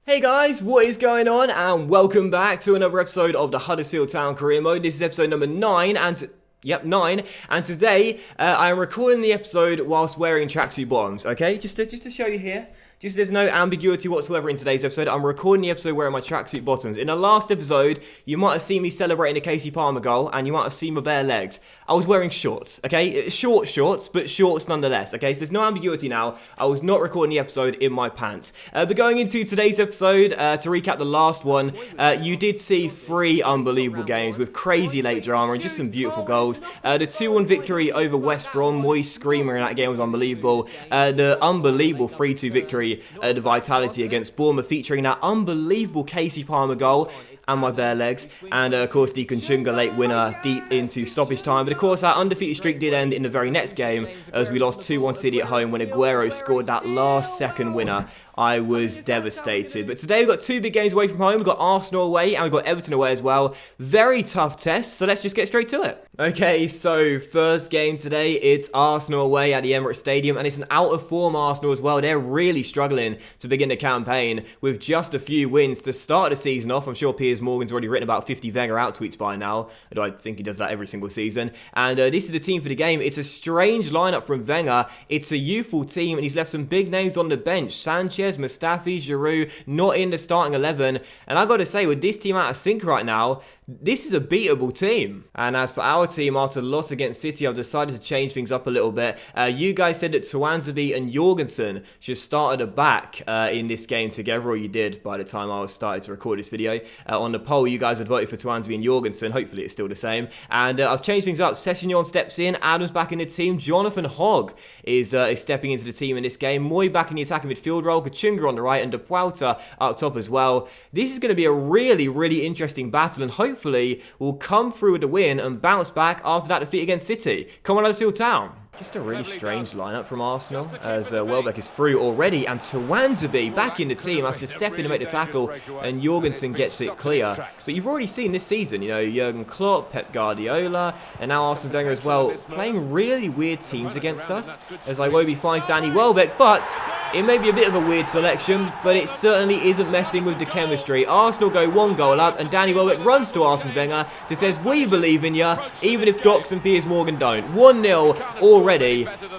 Hey guys, what is going on? And welcome back to another episode of the Huddersfield Town Career Mode. This is episode number 9 and... Yep, 9. And today, I am recording the episode whilst wearing tracksuit bottoms, okay? Just to show you here. There's no ambiguity whatsoever in today's episode. I'm recording the episode wearing my tracksuit bottoms. In the last episode, you might have seen me celebrating a Casey Palmer goal, and you might have seen my bare legs. I was wearing shorts, okay? Short shorts, but shorts nonetheless, okay? So there's no ambiguity now. I was not recording the episode in my pants. But going into today's episode, to recap the last one, you did see 3 unbelievable games with crazy late drama and just some beautiful goals. The 2-1 victory over West Brom, Moyes screamer in that game was unbelievable. The unbelievable 3-2 victory, the Vitality against Bournemouth, featuring that unbelievable Casey Palmer goal and my bare legs, and of course the Kunchunga late winner deep into stoppage time. But of course our undefeated streak did end in the very next game as we lost 2-1 City at home when Aguero scored that last second winner. I was devastated. But today we've got 2 big games away from home. We've got Arsenal away and we've got Everton away as well. Very tough test, so let's just get straight to it. Okay, so first game today, it's Arsenal away at the Emirates Stadium, and it's an out-of-form Arsenal as well. They're really struggling to begin the campaign with just a few wins to start the season off. I'm sure Piers Morgan's already written about 50 Wenger out tweets by now, although I think he does that every single season. And this is the team for the game. It's a strange lineup from Wenger. It's a youthful team, and he's left some big names on the bench. Sanchez, Mustafi, Giroud, not in the starting 11. And I got to say, with this team out of sync right now, this is a beatable team. And as for our team, after the loss against City, I've decided to change things up a little bit. You guys said that Tuanzebe and Jorgensen should start at the back in this game together, or you did by the time I was started to record this video. On the poll, you guys had voted for Tuanzebe and Jorgensen. Hopefully it's still the same. And I've changed things up. Sessegnon steps in, Adams back in the team, Jonathan Hogg is stepping into the team in this game, Moy back in the attacking midfield role, Kachunga on the right, and De Puerta up top as well. This is going to be a really interesting battle, and hopefully we'll come through with a win and bounce back after that defeat against City. Come on, Huddersfield Town. Just a really strange lineup from Arsenal as Welbeck is through already, and Tuanzebe back in the team has to step in and make the tackle, and Jorgensen gets it clear. But you've already seen this season, you know, Jurgen Klopp, Pep Guardiola, and now Arsene Wenger as well, playing really weird teams against us as Iwobi finds Danny Welbeck. But it may be a bit of a weird selection, but it certainly isn't messing with the chemistry. Arsenal go 1 goal up, and Danny Welbeck runs to Arsene Wenger to says, "We believe in you, even if Dox and Piers Morgan don't." 1-0 already,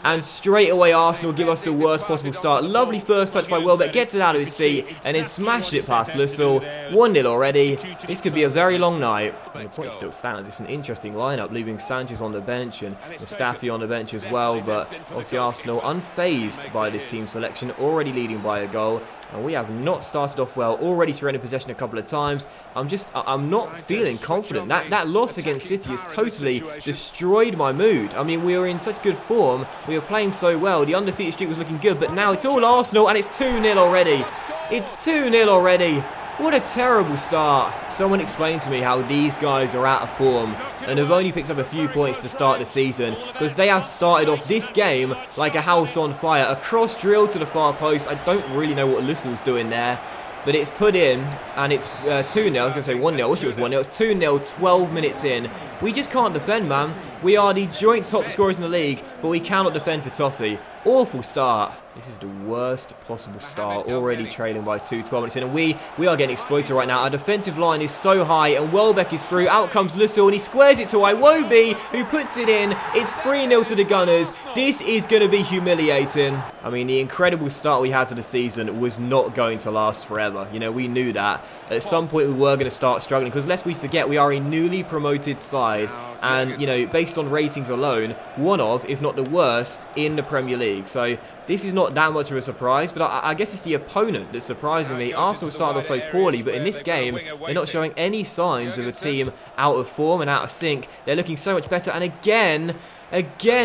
and straight away Arsenal give us the worst possible start. Lovely first touch by Welbeck, gets it out of his feet, and then smashed it past Lussell. 1-0 already. This could be a very long night. And the point still stands. It's an interesting lineup, leaving Sanchez on the bench and Mustafi on the bench as well. But obviously Arsenal unfazed by this team selection, already leading by a goal. And we have not started off well, already surrendered possession a couple of times. I'm not feeling confident. That loss against City has totally destroyed my mood. I mean, we were in such good form. We were playing so well. The undefeated streak was looking good, but now it's all Arsenal, and it's 2-0 already. It's 2-0 already. What a terrible start. Someone explained to me how these guys are out of form and have only picked up a few points to start the season, because they have started off this game like a house on fire. A cross drill to the far post. I don't really know what Lussell's doing there, but it's put in, and it's 2-0. I was going to say 1-0. I wish it was 1-0. It's 2-0, 12 minutes in. We just can't defend, man. We are the joint top scorers in the league, but we cannot defend for Toffee. Awful start. This is the worst possible start, already trailing by 12 minutes in, and we are getting exploited right now. Our defensive line is so high, and Welbeck is through. Out comes Lussell, and he squares it to Iwobi, who puts it in. It's 3-0 to the Gunners. This is going to be humiliating. I mean, the incredible start we had to the season was not going to last forever. You know, we knew that. At some point, we were going to start struggling, because lest we forget, we are a newly promoted side, and, you know, based on ratings alone, one of, if not the worst, in the Premier League. So this is not that much of a surprise, but I guess it's the opponent that's surprising me. Arsenal started off so poorly, but in this game, they're not showing any signs of a team out of form and out of sync. They're looking so much better, and again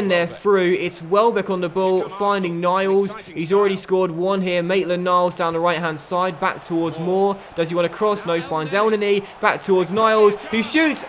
they're through. It's Welbeck on the ball, finding Niles. He's already scored 1 here. Maitland-Niles down the right-hand side, back towards Moore. Does he want to cross? No, finds Elneny. Back towards Niles, who shoots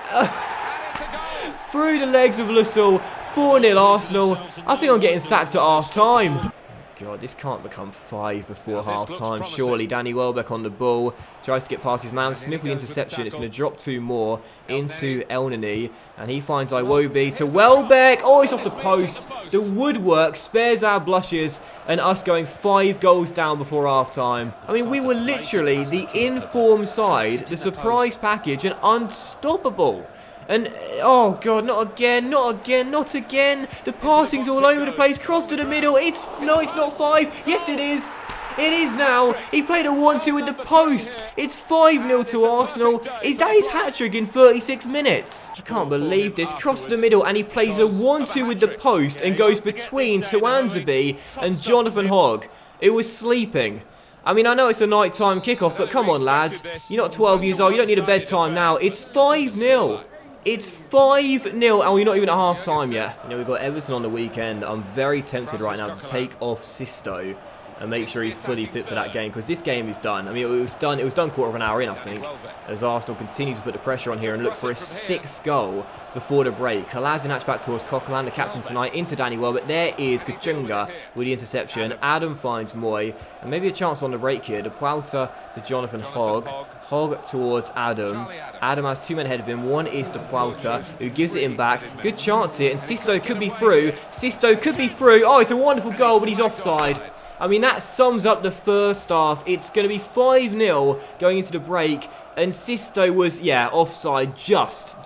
through the legs of Lussell. 4-0 Arsenal. I think I'm getting sacked at half-time. God, this can't become 5 before half-time. Surely Danny Welbeck on the ball. Tries to get past his man. Smith with the interception. It's going to drop 2 more into Elneny. And he finds Iwobi to Welbeck. Oh, it's off the post. The woodwork spares our blushes and us going 5 goals down before half-time. I mean, we were literally the informed side, the surprise package, and unstoppable. And, oh God, not again, not again, not again. The passing's all over the place. Cross to the middle. No, it's not 5. Yes, it is. It is now. He played a 1-2 with the post. It's 5-0 to Arsenal. Is that his hat-trick in 36 minutes? I can't believe this. Cross to the middle, and he plays a 1-2 with the post and goes between Tuanzebe and Jonathan Hogg. It was sleeping. I mean, I know it's a night-time kickoff, but come on, lads. You're not 12 years old. You don't need a bedtime now. It's 5-0. It's 5-0, and we're not even at half-time yet. You know, we've got Everton on the weekend. I'm very tempted right now to take off Sisto and make sure he's fully fit for that game, because this game is done. I mean, it was done quarter of an hour in, I think, as Arsenal continue to put the pressure on here and look for a 6th goal before the break. Kolasinac back towards Coquelin, the captain tonight, into Danny Welbeck. There is Kachunga with the interception. Adam finds Moy, and maybe a chance on the break here. De Puauta to Jonathan Hogg. Hogg towards Adam. Adam has 2 men ahead of him. One is De Puauta, who gives it him back. Good chance here, and Sisto could be through. Sisto could be through. Oh, it's a wonderful goal, but he's offside. I mean, that sums up the first half. It's going to be 5-0 going into the break. And Sisto was, yeah, offside just.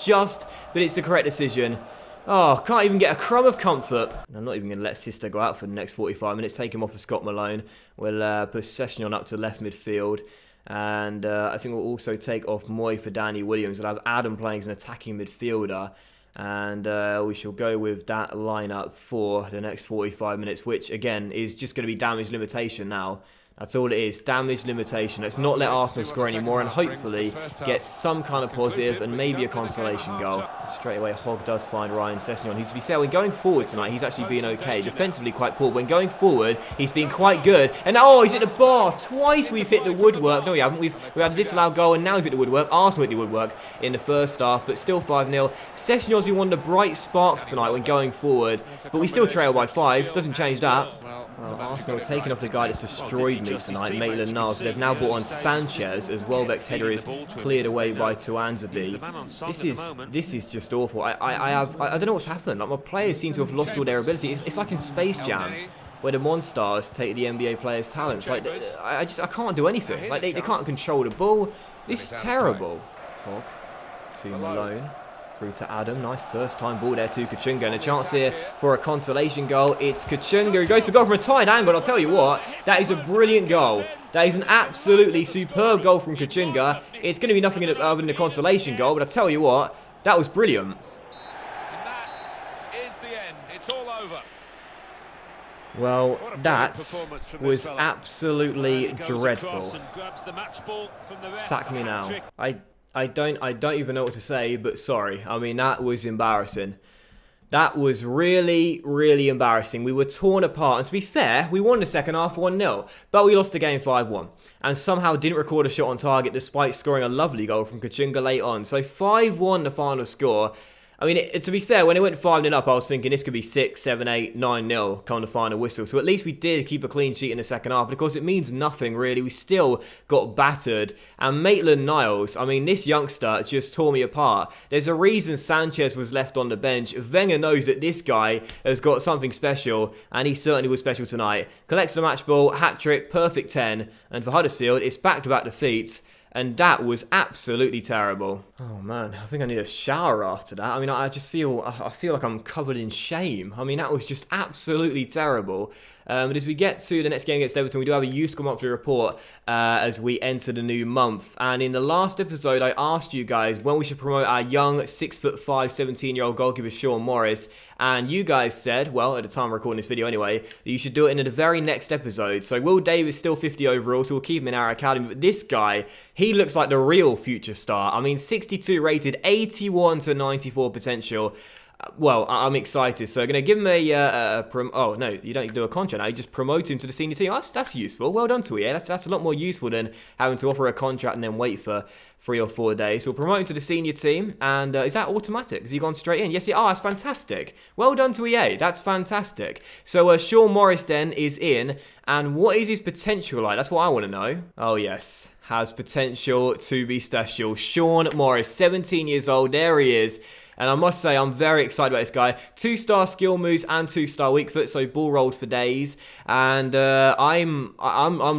But it's the correct decision. Oh, can't even get a crumb of comfort. I'm not even going to let Sisto go out for the next 45 minutes. Take him off for Scott Malone. We'll put Sessegnon up to left midfield. And I think we'll also take off Moy for Danny Williams. We'll have Adam playing as an attacking midfielder. And we shall go with that lineup for the next 45 minutes, which again is just going to be damage limitation now. That's all it is, damage limitation. Let's not let Arsenal score anymore and hopefully get some kind of positive and maybe a consolation goal. Straight away, Hogg does find Ryan Sessegnon, who, to be fair, when going forward tonight, he's actually been okay. Defensively quite poor. When going forward, he's been quite good. And oh, he's hit the bar. Twice we've hit the woodwork. No, we haven't. We've had a disallowed goal and now we've hit the woodwork. Arsenal hit the woodwork in the first half, but still 5-0. Sessegnon's been one of the bright sparks tonight when going forward, but we still trail by 5. Doesn't change that. Well, Arsenal are taking off the guy that's destroyed me tonight, Maitland-Niles. They've now brought on Sanchez as Welbeck's header is cleared away by Tuanzebe. This is just awful. I don't know what's happened. Like, my players seem to have lost all their ability. It's like in Space Jam, where the Monstars take the NBA players' talents. Like, I can't do anything. Like, they can't control the ball. This is terrible. Hogg to Malone. Through to Adam. Nice first time ball there to Kachunga. And a chance here for a consolation goal. It's Kachunga who goes for goal from a tight angle. I'll tell you what, that is a brilliant goal. That is an absolutely superb goal from Kachunga. It's going to be nothing other than a consolation goal, but I'll tell you what, that was brilliant. And that is the end. It's all over. Well, that was absolutely dreadful. Sack me now. I don't even know what to say, but sorry. I mean, that was embarrassing. That was really, really embarrassing. We were torn apart. And to be fair, we won the second half 1-0. But we lost the game 5-1. And somehow didn't record a shot on target despite scoring a lovely goal from Kachunga late on. So 5-1 the final score. I mean, to be fair, when it went 5-0 up, I was thinking this could be 6, 7, 8, 9-0 come the final whistle. So at least we did keep a clean sheet in the second half. But of course, it means nothing, really. We still got battered. And Maitland-Niles, I mean, this youngster just tore me apart. There's a reason Sanchez was left on the bench. Wenger knows that this guy has got something special. And he certainly was special tonight. Collects the match ball, hat-trick, perfect 10. And for Huddersfield, it's back-to-back defeats. And that was absolutely terrible. Oh man, I think I need a shower after that. I mean, I feel like I'm covered in shame. I mean, that was just absolutely terrible. But as we get to the next game against Everton, we do have a useful monthly report as we enter the new month. And in the last episode, I asked you guys when we should promote our young 6'5", 17-year-old goalkeeper Sean Morris. And you guys said, well, at the time of recording this video anyway, that you should do it in the very next episode. So Will Davis still 50 overall, so we'll keep him in our academy. But this guy, he looks like the real future star. I mean, 62 rated, 81 to 94 potential. Well, I'm excited. So I'm going to give him oh, no, you don't do a contract now. You just promote him to the senior team. That's useful. Well done to EA. That's a lot more useful than having to offer a contract and then wait for 3 or 4 days. So we'll promote him to the senior team. And is that automatic? Has he gone straight in? Yes, that's fantastic. Well done to EA. That's fantastic. So Sean Morris then is in. And what is his potential like? That's what I want to know. Oh, yes. Has potential to be special. Sean Morris, 17 years old. There he is. And I must say, I'm very excited about this guy. 2-star skill moves and 2-star weak foot, so ball rolls for days. And I'm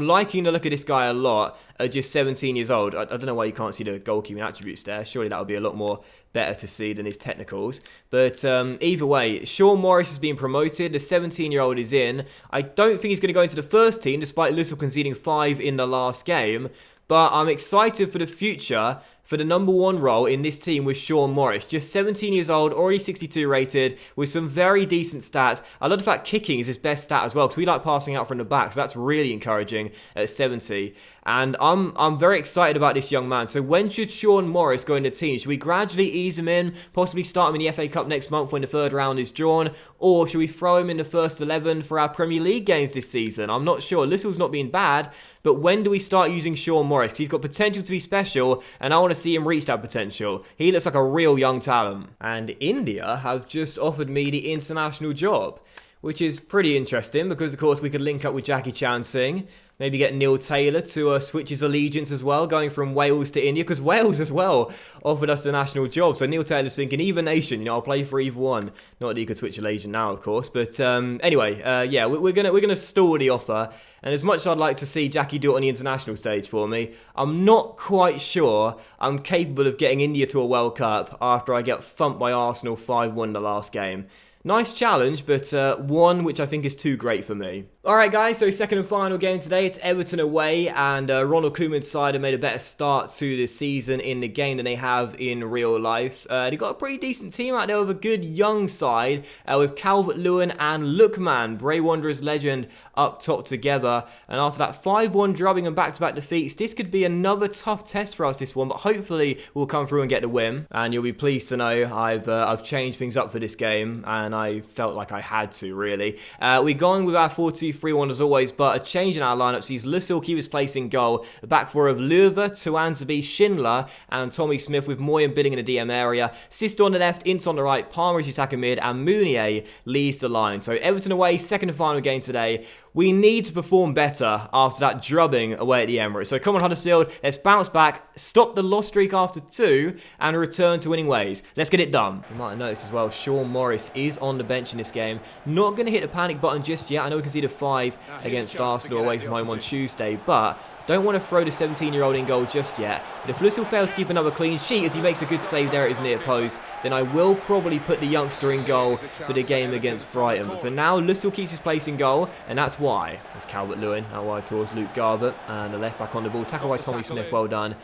liking the look of this guy a lot at just 17 years old. I don't know why you can't see the goalkeeping attributes there. Surely that would be a lot more better to see than his technicals. But either way, Sean Morris has been promoted. The 17-year-old is in. I don't think he's going to go into the first team, despite Little conceding 5 in the last game. But I'm excited for the future for the number 1 role in this team with Sean Morris. Just 17 years old, already 62 rated, with some very decent stats. I love the fact kicking is his best stat as well, because we like passing out from the back, so that's really encouraging at 70. And I'm very excited about this young man. So when should Sean Morris go in the team? Should we gradually ease him in, possibly start him in the FA Cup next month when the 3rd round is drawn? Or should we throw him in the first 11 for our Premier League games this season? I'm not sure. Little's not been bad, but when do we start using Sean Morris? Because he's got potential to be special, and I want to see him reach that potential. He looks like a real young talent. And India have just offered me the international job, which is pretty interesting because, of course, we could link up with Jackie Chan Singh. Maybe get Neil Taylor to switch his allegiance as well, going from Wales to India, because Wales as well offered us the national job. So Neil Taylor's thinking, either nation, I'll play for either one. Not that he could switch allegiance now, of course. But anyway, yeah, we're gonna stall the offer. And as much as I'd like to see Jackie do it on the international stage for me, I'm not quite sure I'm capable of getting India to a World Cup after I get thumped by Arsenal 5-1 the last game. Nice challenge, but one which I think is too great for me. Alright guys, so second and final game today, it's Everton away, and Ronald Koeman's side have made a better start to the season in the game than they have in real life. They've got a pretty decent team out there with a good young side, with Calvert-Lewin and Lookman, Bray Wanderers legend, up top together. And after that 5-1 drubbing and back-to-back defeats, this could be another tough test for us, this one, but hopefully we'll come through and get the win. And you'll be pleased to know I've changed things up for this game, and I felt like I had to, really. We've gone with our 4-2-3-1 as always, but a change in our lineup sees Lussell keep his place in goal. The back four of Löwe, Tuanzebe, Schindler, and Tommy Smith, with Moy and Billing in the DM area. Sister on the left, Ince on the right, Palmer is attacking mid, and Mounier leads the line. So Everton away, second and final game today. We need to perform better after that drubbing away at the Emirates. So come on, Huddersfield, let's bounce back, stop the loss streak after 2, and return to winning ways. Let's get it done. You might have noticed as well, Sean Morris is on the bench in this game. Not going to hit the panic button just yet. I know we conceded 5 against Arsenal away from home on Tuesday, but don't want to throw the 17-year-old in goal just yet. But if Lussell fails to keep another clean sheet as he makes a good save there at his near post, then I will probably put the youngster in goal for the game against Brighton. But for now, Lussell keeps his place in goal, and that's why. It's Calvert-Lewin out wide towards Luke Garbutt, and the left back on the ball. Tackle by Tommy Smith, well done.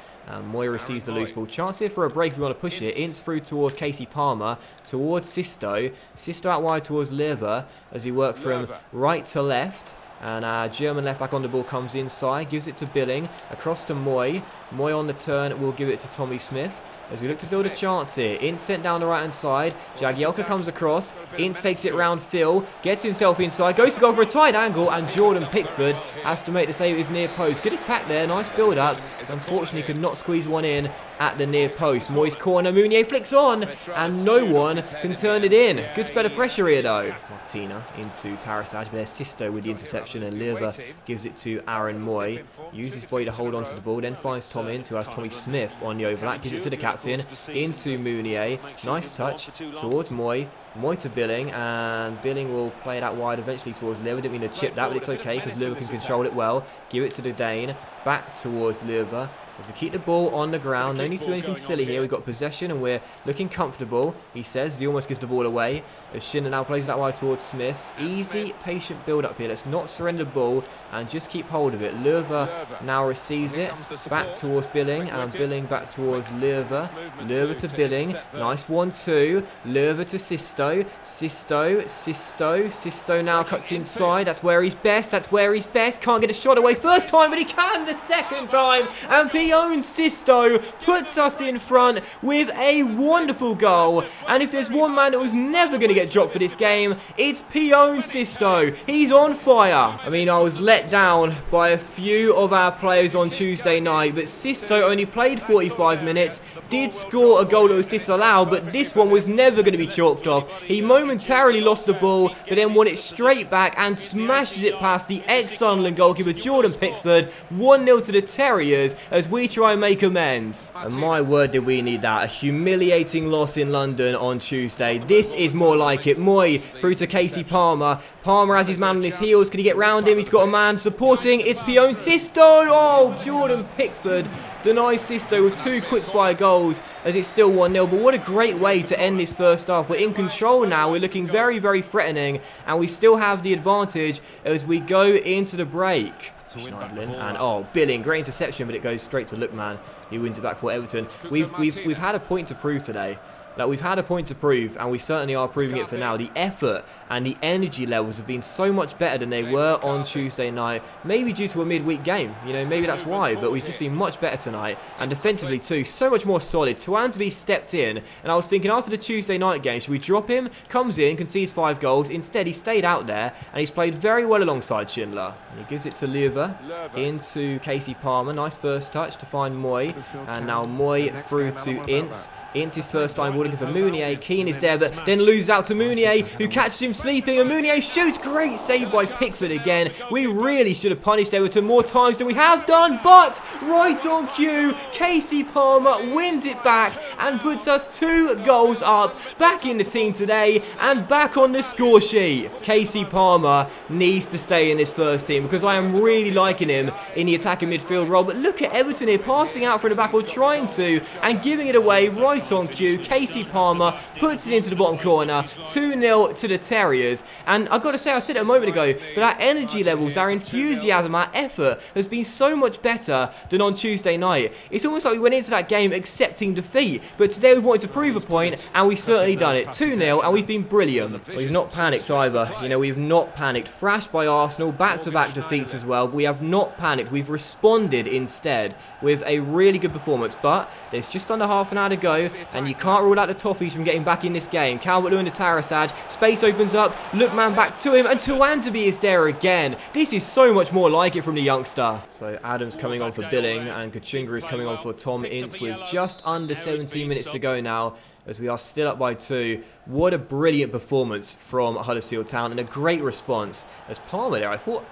Moy receives the loose ball. Chance here for a break if we want to push it. Ince through towards Casey Palmer, towards Sisto. Sisto out wide towards Löwe as he works from right to left. And our German left back on the ball comes inside, gives it to Billing, across to Moy. Moy on the turn will give it to Tommy Smith. As we look to build a chance here. Ince sent down the right-hand side. Jagielka comes across. Ince takes it round Phil. Gets himself inside. Goes to go for a tight angle. And Jordan Pickford has to make the save at his near post. Good attack there. Nice build-up. Unfortunately, could not squeeze one in at the near post. Moy's corner. Mounier flicks on. And no one can turn it in. Good spell of pressure here, though. Martina into Tarasaj. But there's Sisto with the interception. And Löwe gives it to Aaron Moy. Uses his body to hold on to the ball. Then finds Tom Ince, who has Tommy Smith on the overlap. Gives it to the captain. Into Mounier. Nice touch towards Moy. Moy to Billing, and Billing will play it out wide eventually towards Löwe. Didn't mean to chip that, but it's okay because Löwe can control it well. Give it to the Dane. Back towards Löwe. As we keep the ball on the ground, no need to do anything silly here. We've got possession and we're looking comfortable, he says. He almost gives the ball away. As Schindler now plays that wide towards Smith. Easy, patient build-up here. Let's not surrender the ball and just keep hold of it. Löwe now receives it. Back towards Billing, and Billing back towards Löwe. Löwe to Billing. Nice 1-2. Löwe to Sisto. Sisto now cuts inside. That's where he's best. Can't get a shot away first time, but he can the second time. And Pione Sisto puts us in front with a wonderful goal. And if there's one man that was never going to get dropped for this game, it's Pione Sisto. He's on fire. I mean, I was let down by a few of our players on Tuesday night, but Sisto only played 45 minutes, did score a goal that was disallowed, but this one was never going to be chalked off. He momentarily lost the ball, but then won it straight back and smashes it past the ex-Sunderland goalkeeper Jordan Pickford. 1-0 to the Terriers as we try and make amends. And my word, did we need that. A humiliating loss in London on Tuesday. This is more like it. Moy through to Casey Palmer. Palmer has his man on his heels. Can he get round him? He's got a man supporting. It's Pione Sisto. Oh, Jordan Pickford denies Sisto with 2 quick-fire goals as it's still 1-0. But what a great way to end this first half. We're in control now. We're looking very, very threatening. And we still have the advantage as we go into the break. And oh, Billing, great interception, but it goes straight to Lookman. He wins it back for Everton. We've had a point to prove today. Like, we've had a point to prove, and we certainly are proving it for now. The effort and the energy levels have been so much better than they were on Tuesday night. Maybe due to a midweek game, you know, maybe that's why. But we've just been much better tonight, and defensively too, so much more solid. Tuanzebe stepped in, and I was thinking after the Tuesday night game, should we drop him? Comes in, concedes 5 goals. Instead, he stayed out there, and he's played very well alongside Schindler. And he gives it to Löwe, into Casey Palmer. Nice first touch to find Moy, and now Moy through to Ince. Ince his first time looking for Mounier. Keane is there, but then loses out to Mounier, who catches him sleeping, and Mounier shoots. Great save by Pickford again. We really should have punished Everton more times than we have done, but right on cue, Casey Palmer wins it back and puts us 2 goals up, back in the team today and back on the score sheet. Casey Palmer needs to stay in this first team because I am really liking him in the attacking midfield role, but look at Everton here passing out from the back or trying to and giving it away right on cue. Casey Palmer puts it into the bottom corner. 2-0 to the Terriers. And I've got to say, I said it a moment ago, but our energy levels, our enthusiasm, our effort has been so much better than on Tuesday night. It's almost like we went into that game accepting defeat, but today we wanted to prove a point, and we certainly done it. 2-0, and we've been brilliant. We've not panicked either. You know, we've not panicked. Thrashed by Arsenal, back-to-back defeats as well. We have not panicked. We've responded instead with a really good performance, but there's just under half an hour to go, and you can't rule out the Toffees from getting back in this game. Calvert-Lewin to Tarasaj. Space opens up. Lookman back to him, and Tuanzebe is there again. This is so much more like it from the youngster. So Adams coming on for Billing, and Kachunga is coming on for Tom Ince with just under 17 minutes to go now, as we are still up by 2. What a brilliant performance from Huddersfield Town, and a great response as Palmer there. I thought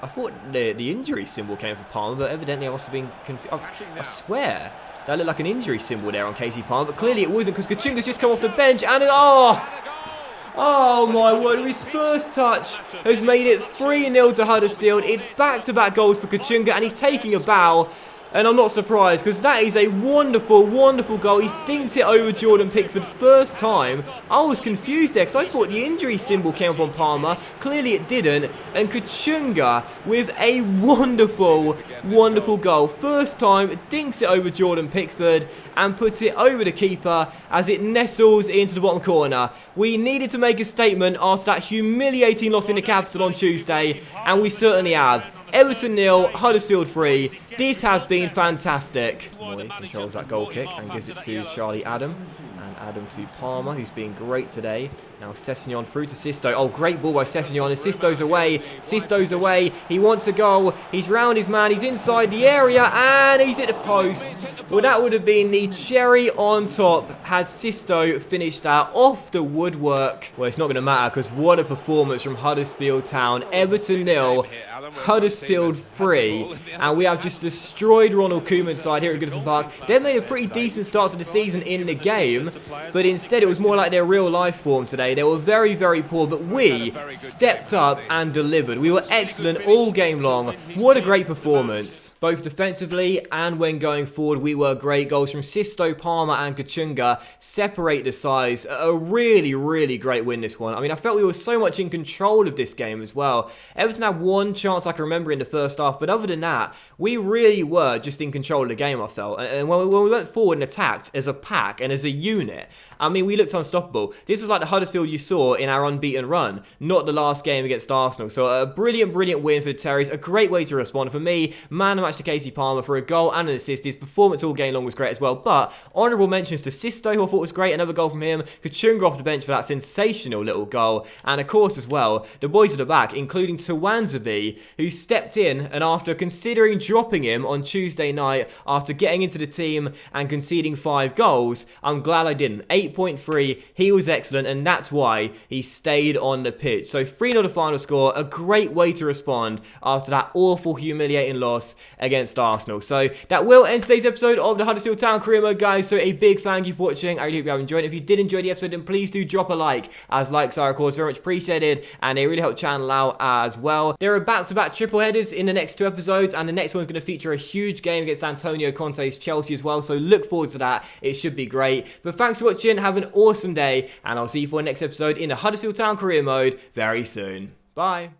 the injury symbol came for Palmer, but evidently I must have been confused. I swear that looked like an injury symbol there on Casey Palmer, but clearly it wasn't, because Kachunga's just come off the bench, and oh my word, his first touch has made it 3-0 to Huddersfield. It's back-to-back goals for Kachunga, and he's taking a bow. And I'm not surprised, because that is a wonderful, wonderful goal. He's dinked it over Jordan Pickford first time. I was confused there, because I thought the injury symbol came up on Palmer. Clearly it didn't. And Kachunga with a wonderful, wonderful goal. First time, dinks it over Jordan Pickford and puts it over the keeper as it nestles into the bottom corner. We needed to make a statement after that humiliating loss in the capital on Tuesday, and we certainly have. Everton 0, Huddersfield 3. This has been fantastic. Moy controls that goal kick and gives it to Charlie Adam. And Adam to Palmer, who's been great today. Now Sessegnon through to Sisto. Oh, great ball by Sessegnon, and Sisto's away. Sisto's away. He wants a goal. He's round his man. He's inside the area, and he's at the post. Well, that would have been the cherry on top had Sisto finished that off the woodwork. Well, it's not going to matter, because what a performance from Huddersfield Town. Everton 0, Huddersfield 3, and we have just destroyed Ronald Koeman's side here at Goodison Park. They've made a pretty decent start to the season in the game, but instead it was more like their real life form today. They were very, very poor, but we stepped up and delivered. We were excellent all game long. What a great performance. Both defensively and when going forward, we were great. Goals from Sisto, Palmer and Kachunga separate the sides. A really, really great win, this one. I mean, I felt we were so much in control of this game as well. Everton had one chance chance I can remember in the first half, but other than that, we really were just in control of the game, I felt. And when we went forward and attacked as a pack and as a unit, I mean, we looked unstoppable. This was like the Huddersfield you saw in our unbeaten run, not the last game against Arsenal. So a brilliant win for the Terriers. A great way to respond. For me, man of the match to Casey Palmer for a goal and an assist. His performance all game long was great as well. But honourable mentions to Sisto, who I thought was great. Another goal from him. Kachunga off the bench for that sensational little goal. And of course as well, the boys at the back, including Tawanzabi, who stepped in and after considering dropping him on Tuesday night after getting into the team and conceding 5 goals, I'm glad I didn't. 8.3, he was excellent, and that's why he stayed on the pitch. So 3-0 the final score, a great way to respond after that awful, humiliating loss against Arsenal. So that will end today's episode of the Huddersfield Town Career Mode, guys. So a big thank you for watching. I really hope you have enjoyed it. If you did enjoy the episode, then please do drop a like, as likes are, of course, very much appreciated, and they really help the channel out as well. There are back-to-back triple headers in the next 2 episodes, and the next one's going to feature a huge game against Antonio Conte's Chelsea as well, so look forward to that. It should be great. But thanks for watching, have an awesome day, and I'll see you for the next episode in the Huddersfield Town Career Mode very soon. Bye.